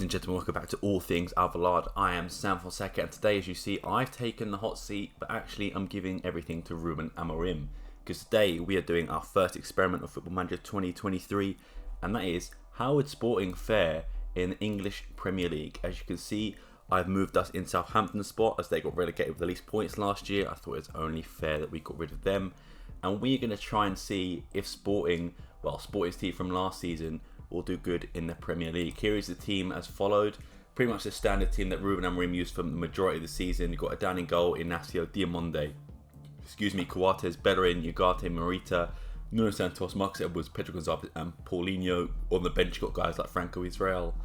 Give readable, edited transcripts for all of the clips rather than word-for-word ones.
and gentlemen, welcome back to All Things Alvalade. I am Sam Fonseca, and today, as you see, I've taken the hot seat, but actually I'm giving everything to Ruben Amorim, because today we are doing our first experiment of Football Manager 2023, and that is, how would Sporting fare in the English Premier League? As you can see, I've moved us in Southampton's spot, as they got relegated with the least points last year. I thought it was only fair that we got rid of them, and we're going to try and see if Sporting's team from last season will do good in the Premier League. Here is the team as followed. Pretty much the standard team that Ruben Amorim used for the majority of the season. You've got a down in goal, Ignacio Diamonde, Coates, Bellerin, Ugarte, Morita, Nuno Santos, Marcus Edwards, Pedro Gonzalez and Paulinho. On the bench you've got guys like Franco Israel,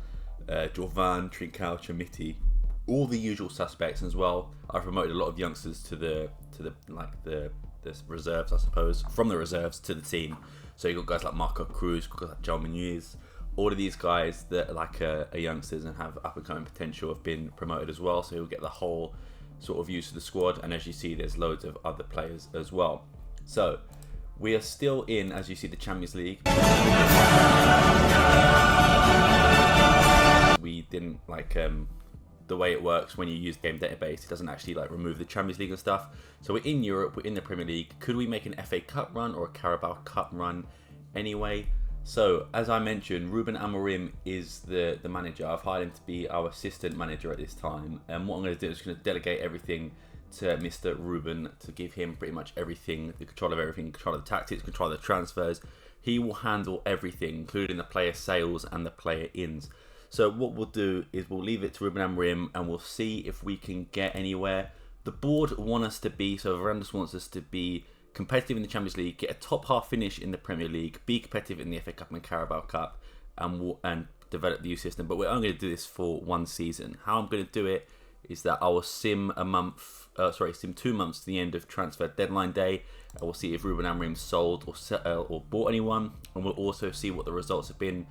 Jovan, Trincao, Chamiti, all the usual suspects as well. I've promoted a lot of youngsters to the reserves, I suppose, from the reserves to the team. So you've got guys like Marco Cruz, guys like João Muniz. All of these guys that are youngsters and have up and coming potential have been promoted as well. So you'll get the whole sort of use of the squad. And as you see, there's loads of other players as well. So we are still in, as you see, the Champions League. We didn't the way it works when you use game database. It doesn't actually remove the Champions League and stuff. So we're in Europe, we're in the Premier League. Could we make an FA Cup run or a Carabao Cup run anyway? So as I mentioned, Ruben Amorim is the manager. I've hired him to be our assistant manager at this time. And what I'm going to do is going to delegate everything to Mr. Ruben, to give him pretty much everything, the control of everything, control of the tactics, control of the transfers. He will handle everything, including the player sales and the player ins. So what we'll do is we'll leave it to Ruben Amorim and we'll see if we can get anywhere. The board want us to be, so Roundup wants us to be competitive in the Champions League, get a top half finish in the Premier League, be competitive in the FA Cup and Carabao Cup, and develop the youth system. But we're only going to do this for one season. How I'm going to do it is that I will sim 2 months to the end of transfer deadline day. I will see if Ruben Amorim sold or bought anyone, and we'll also see what the results have been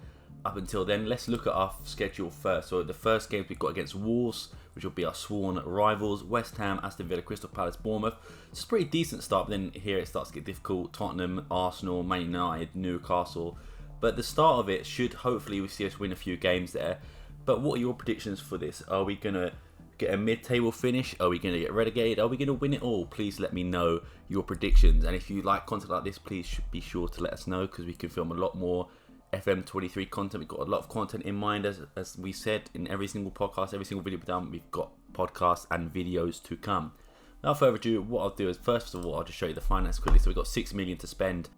up until then. Let's look at our schedule first. So the first games we've got against Wolves, which will be our sworn rivals, West Ham, Aston Villa, Crystal Palace, Bournemouth. It's a pretty decent start, but then here it starts to get difficult. Tottenham, Arsenal, Man United, Newcastle. But the start of it should, hopefully, we see us win a few games there. But what are your predictions for this? Are we going to get a mid-table finish? Are we going to get relegated? Are we going to win it all? Please let me know your predictions. And if you like content like this, please be sure to let us know, because we can film a lot more FM23 content. We've got a lot of content in mind, as we said in every single podcast, every single video we've done. We've got podcasts and videos to come. Without further ado, what I'll do is, first of all, I'll just show you the finance quickly. So we've got 6 million to spend.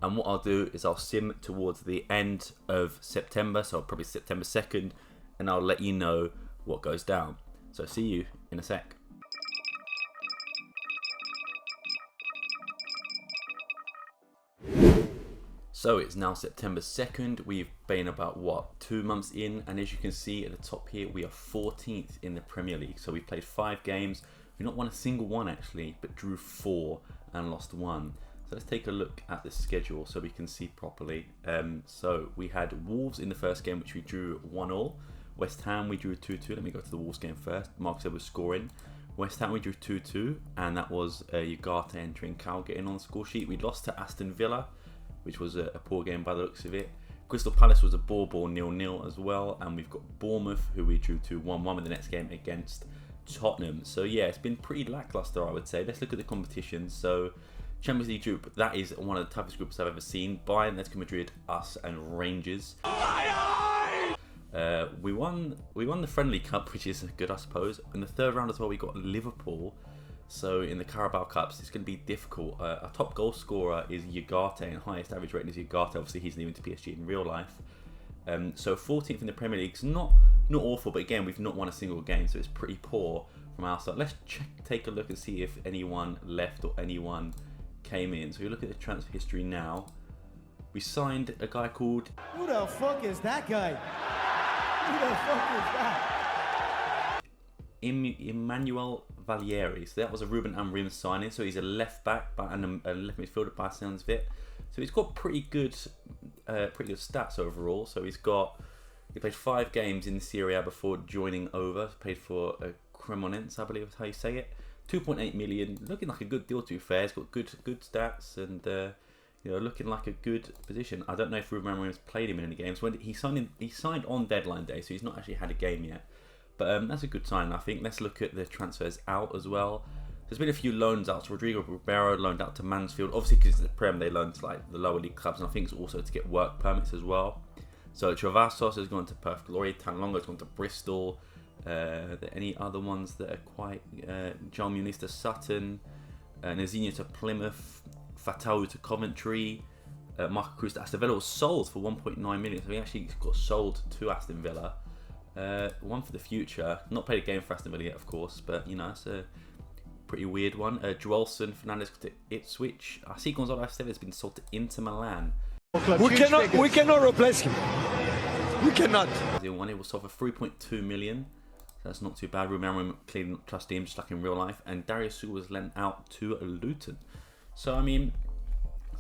And what I'll do is I'll sim towards the end of September, so probably September 2nd, and I'll let you know what goes down. So see you in a sec. So it's now September 2nd, we've been about 2 months in, and as you can see at the top here, we are 14th in the Premier League. So we've played 5 games, we've not won a single one actually, but drew 4 and lost 1. So let's take a look at the schedule so we can see properly. So we had Wolves in the first game, which we drew 1-1. West Ham we drew 2-2, let me go to the Wolves game first. Marcus Edwards scoring. West Ham we drew 2-2, and that was Ugarte and Trincao getting on the score sheet. We lost to Aston Villa, which was a poor game by the looks of it. Crystal Palace was a ball 0-0 as well, and we've got Bournemouth, who we drew 2-1 with the next game against Tottenham. So yeah, it's been pretty lackluster, I would say. Let's look at the competition. So Champions League group, that is one of the toughest groups I've ever seen. Bayern, Atletico Madrid, us, and Rangers. We won the Friendly Cup, which is good, I suppose. In the third round as well, we got Liverpool. So in the Carabao Cups, it's going to be difficult. Our top goal scorer is Ugarte, and highest average rating is Ugarte. Obviously, he's leaving to PSG in real life. So 14th in the Premier League is not awful, but again, we've not won a single game, so it's pretty poor from our side. Let's take a look and see if anyone left or anyone came in. So we look at the transfer history now. We signed a guy called... Who the fuck is that guy? Who the fuck is that? Emmanuel Valieri. So that was a Ruben Amorim signing. So he's a left back and a left midfielder by the sounds of it. So he's got pretty good stats overall. So he played 5 games in the Serie A before joining over. Played for Cremonense, I believe is how you say it. 2.8 million, looking like a good deal to be fair. He's got good stats, and looking like a good position. I don't know if Ruben Amorim's played him in any games. When he signed on deadline day, so he's not actually had a game yet. But that's a good sign, I think. Let's look at the transfers out as well. There's been a few loans out. So Rodrigo Ribeiro loaned out to Mansfield. Obviously, because it's the Prem, they loan to like the lower league clubs, and I think it's also to get work permits as well. So Travassos has gone to Perth Glory. Tanlonga has gone to Bristol. Are there any other ones that are quite... John Muniz to Sutton. Nazinho to Plymouth. Fatal to Coventry. Marco Cruz to Aston Villa was sold for 1.9 million. So he actually got sold to Aston Villa. One for the future. Not played a game for Aston Villa yet, of course. But, it's a pretty weird one. Joelson Fernandez to Ipswich. I see Gonzalo Estevez has been sold to Inter Milan. We cannot replace him. We cannot. He was sold for 3.2 million. So that's not too bad. Ruben Amorim clearly not trusting him, just like in real life. And Darius Su was lent out to Luton. So, I mean,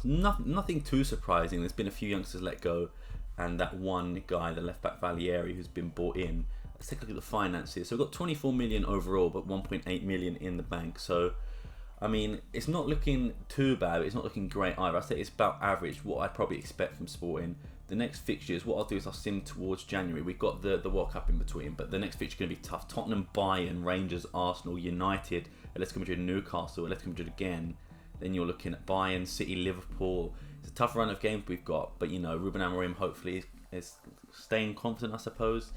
nothing too surprising. There's been a few youngsters let go. And that one guy, the left-back Valieri, who's been bought in. Let's take a look at the finances. So we've got 24 million overall, but 1.8 million in the bank. So, I mean, it's not looking too bad. It's not looking great either. I'd say it's about average, what I'd probably expect from Sporting. The next fixtures, what I'll do is I'll sim towards January. We've got the World Cup in between, but the next fixture is going to be tough. Tottenham, Bayern, Rangers, Arsenal, United, Atletico Madrid, Newcastle, Atletico Madrid again. Then you're looking at Bayern, City, Liverpool. It's a tough run of games we've got, but Ruben Amorim hopefully is staying confident, I suppose.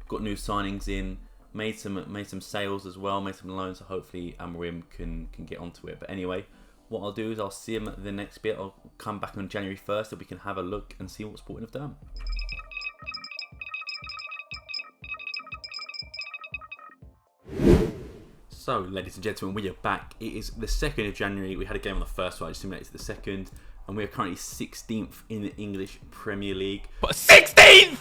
Got new signings in, made some sales as well, made some loans, so hopefully Amorim can get onto it. But anyway, what I'll do is I'll sim the next bit. I'll come back on January 1st so we can have a look and see what Sporting have done. So, ladies and gentlemen, we are back. It is the 2nd of January. We had a game on the 1st, so I just simulated to the 2nd. And we are currently 16th in the English Premier League. But 16th!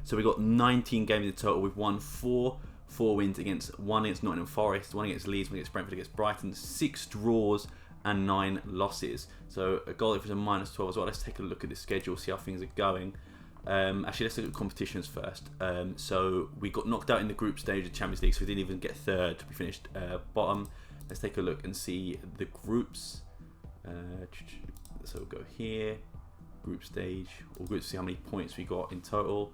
So we got 19 games in total. We've won 4 wins against 1 against Nottingham Forest, 1 against Leeds, 1 against Brentford, against Brighton, 6 draws and 9 losses. So a goal difference of -12 as well. Let's take a look at the schedule, see how things are going. Actually, let's look at competitions first. So we got knocked out in the group stage of the Champions League, so we didn't even get third. We finished bottom. Let's take a look and see the groups. So we'll go here, group stage, or group, see how many points we got in total.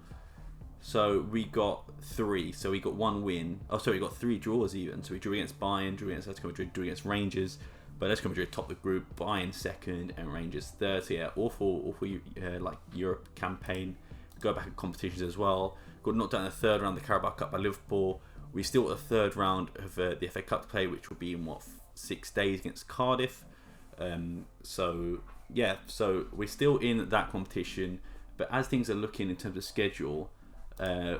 So we got 3. So we got 1 win. Oh, sorry, we got 3 draws even. So we drew against Bayern, drew against Atletico Madrid, drew against Rangers. But Atletico Madrid topped the group, Bayern 2nd, and Rangers 3rd. So yeah, awful like Europe campaign. Go back at competitions as well. Got knocked out in the 3rd round of the Carabao Cup by Liverpool. We still got the 3rd round of the FA Cup to play, which will be in 6 days against Cardiff. So yeah, so we're still in that competition. But as things are looking in terms of schedule,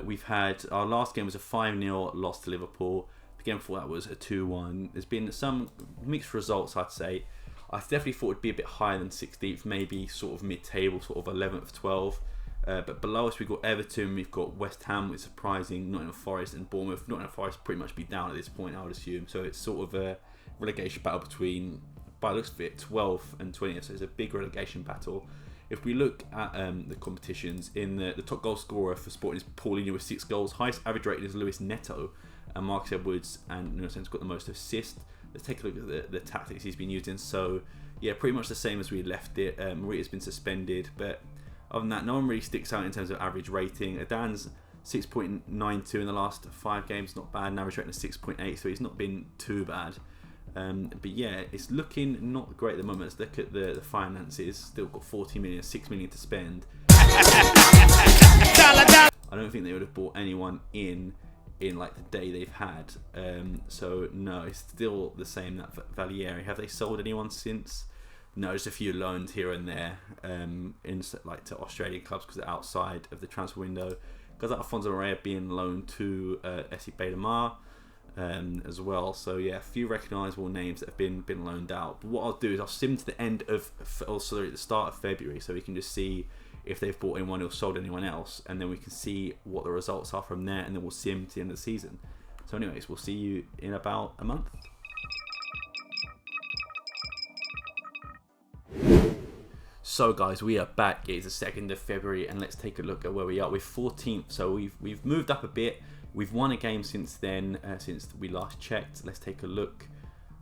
we've had our last game was a 5-0 loss to Liverpool. The game before that was a 2-1. There's been some mixed results, I'd say. I definitely thought it'd be a bit higher than 16th, maybe sort of mid-table, sort of 11th, 12th. But below us we've got Everton, we've got West Ham, which is surprising, Nottingham Forest and Bournemouth. Nottingham Forest pretty much be down at this point, I would assume. So it's sort of a relegation battle between, by the looks of it, 12th and 20th. So it's a big relegation battle. If we look at the competitions, in the top goal scorer for Sporting is Paulinho with 6 goals. Highest average rated is Luis Neto, and Marcus Edwards and Nuno Santos got the most assists. Let's take a look at the tactics he's been using. So yeah, pretty much the same as we left it. Marita's been suspended, but other than that, no one really sticks out in terms of average rating. Adan's 6.92 in the last 5 games, not bad. An average rating of 6.8, so he's not been too bad. But yeah, it's looking not great at the moment. Let's look at the finances. Still got 40 million, 6 million to spend. I don't think they would have bought anyone in like the day they've had. So no, it's still the same. That Valieri. Have they sold anyone since? No, just a few loans here and there, in like to Australian clubs because they're outside of the transfer window. Because Alfonso Moreira being loaned to SC Beidamar. As well, so yeah, a few recognisable names that have been loaned out. But what I'll do is I'll sim to the end of, sorry, the start of February, so we can just see if they've bought anyone or sold anyone else, and then we can see what the results are from there, and then we'll sim to the end of the season. So anyways, we'll see you in about a month. So guys, we are back. It is the 2nd of February, and let's take a look at where we are. We're 14th, so we've moved up a bit. We've won a game since then, since we last checked. Let's take a look.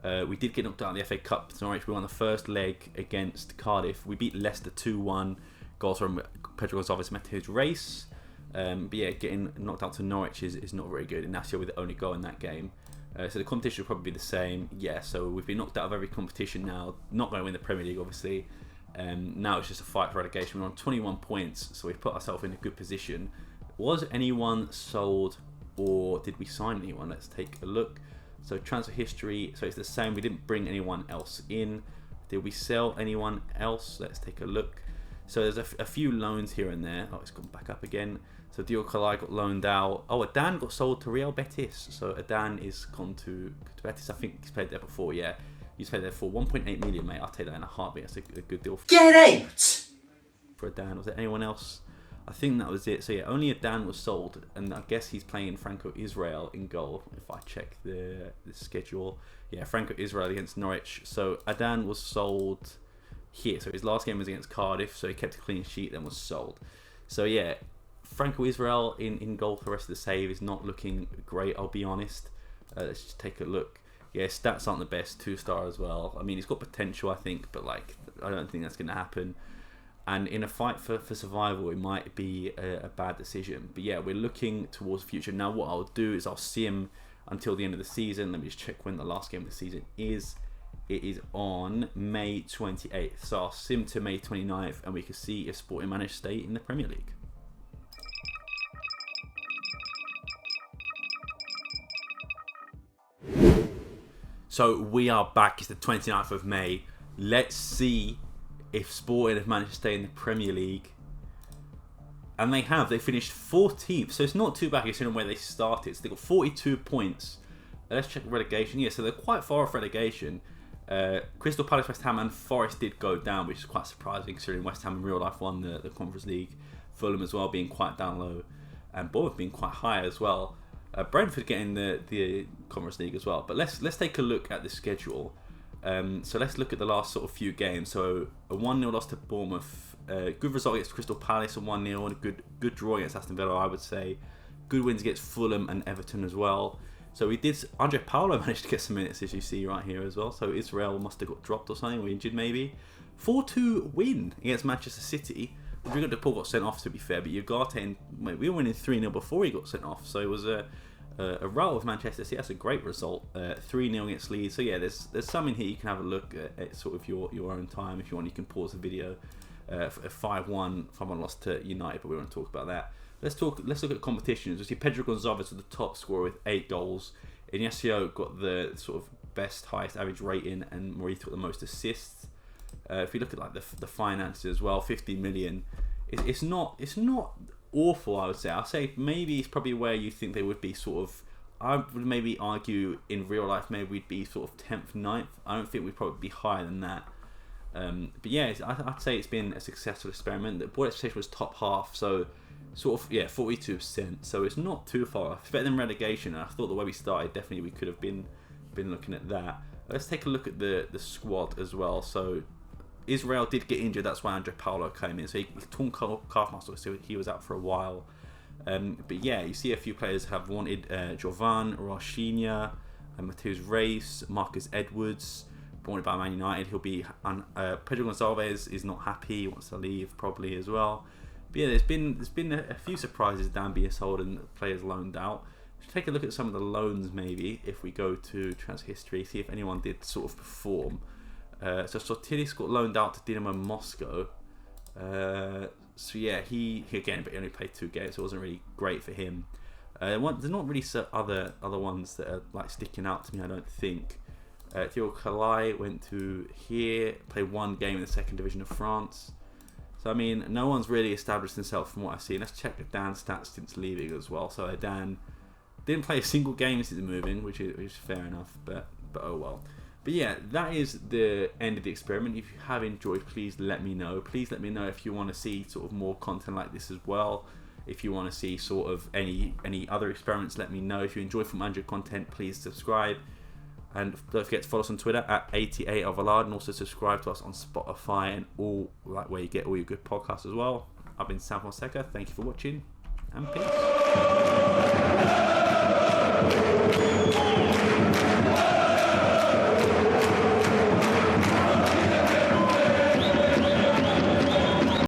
We did get knocked out in the FA Cup. Norwich, we won the first leg against Cardiff. We beat Leicester 2-1. Goals from Pedro Gonzalez, Mateus Reis. But yeah, getting knocked out to Norwich is not very good. Inacio with the only goal in that game. So the competition will probably be the same. Yeah, so we've been knocked out of every competition now. Not going to win the Premier League, obviously. Now it's just a fight for relegation. We're on 21 points, so we've put ourselves in a good position. Was anyone sold, or did we sign anyone? Let's take a look. So transfer history, so it's the same. We didn't bring anyone else in. Did we sell anyone else? Let's take a look. So there's a few loans here and there. Oh, it's gone back up again. So Diogo Kalai got loaned out. Oh, Adan got sold to Real Betis. So Adan is gone to Betis. I think he's played there before, yeah. He's played there for 1.8 million, mate. I'll take that in a heartbeat. That's a good deal. Get out! For Adan. Was there anyone else? I think that was it. So yeah, only Adan was sold. And I guess he's playing Franco Israel in goal. If I check the schedule. Yeah, Franco Israel against Norwich. So Adan was sold here. So his last game was against Cardiff. So he kept a clean sheet, then was sold. So yeah, Franco Israel in goal for the rest of the save is not looking great, I'll be honest. Let's just take a look. Yeah, stats aren't the best, 2-star as well. I mean, he's got potential, I think, but like, I don't think that's going to happen. And in a fight for survival, it might be a bad decision. But yeah, we're looking towards the future. Now, what I'll do is I'll see him until the end of the season. Let me just check when the last game of the season is. It is on May 28th. So I'll sim to May 29th, and we can see if Sporting manage to stay in the Premier League. So we are back. It's the 29th of May. Let's see if Sporting have managed to stay in the Premier League. And they have. They finished 14th. So it's not too bad considering where they started. So they got 42 points. Let's check relegation. Yeah, so they're quite far off relegation. Crystal Palace, West Ham and Forest did go down, which is quite surprising considering West Ham in real life won the Conference League. Fulham as well being quite down low. And Bournemouth being quite high as well. Brentford getting the Conference League as well. But let's take a look at the schedule. So let's look at the last sort of few games. So a 1-0 loss to Bournemouth. Good result against Crystal Palace, a 1-0, and a good draw against Aston Villa, I would say. Good wins against Fulham and Everton as well. So we did. Andre Paulo managed to get some minutes, as you see right here as well. So Israel must have got dropped or something, or injured maybe. 4-2 win against Manchester City. Rodrigo de Paul got sent off, to be fair, but Ugarte, we were winning 3-0 before he got sent off. So it was a rout of Manchester City. That's a great result. 3-0 against Leeds. So yeah, there's some in here you can have a look at sort of your own time. If you want, you can pause the video. 5-1 loss to United, but we won't talk about that. Let's look at competitions. We see Pedro Gonzalez with the top scorer with 8 goals. Inacio got the sort of best, highest average rating, and Morita got the most assists. If you look at like the finances as well, 50 million. It's not awful, I would say. I'll say maybe it's probably where you think they would be sort of. I would maybe argue in real life maybe we'd be sort of 10th, 9th. I don't think we'd probably be higher than that. But yeah, I'd say it's been a successful experiment. The board expectation was top half, so sort of 42%. So it's not too far off. It's better than relegation. And I thought the way we started, definitely we could have been looking at that. Let's take a look at the squad as well. So Israel did get injured. That's why Andre Paulo came in. So he torn calf muscle, so he was out for a while. But yeah, you see a few players have wanted Jovan, Roshinha, Mateus Reis, Marcus Edwards, wanted by Man United. He'll be Pedro Gonzalez is not happy. He wants to leave probably as well. But yeah, there's been a few surprises down being sold and players loaned out. Let's take a look at some of the loans maybe if we go to transfer history, see if anyone did sort of perform. So Sotiris got loaned out to Dinamo Moscow. So yeah, he again, but he only played 2 games, so it wasn't really great for him. There's not really other ones that are like sticking out to me, I don't think. Diogo Kalai went to here, played 1 game in the 2nd division of France. So I mean, no one's really established himself from what I've seen. Let's check Adan's stats since leaving as well. So Adan didn't play a single game since moving, which is fair enough, but oh well. But yeah, that is the end of the experiment. If you have enjoyed, please let me know. Please let me know if you want to see sort of more content like this as well. If you want to see sort of any other experiments, let me know. If you enjoy Football Manager content, please subscribe. And don't forget to follow us on Twitter at 88 Alvalade, and also subscribe to us on Spotify and all like where you get all your good podcasts as well. I've been Sam Fonseca. Thank you for watching, and peace.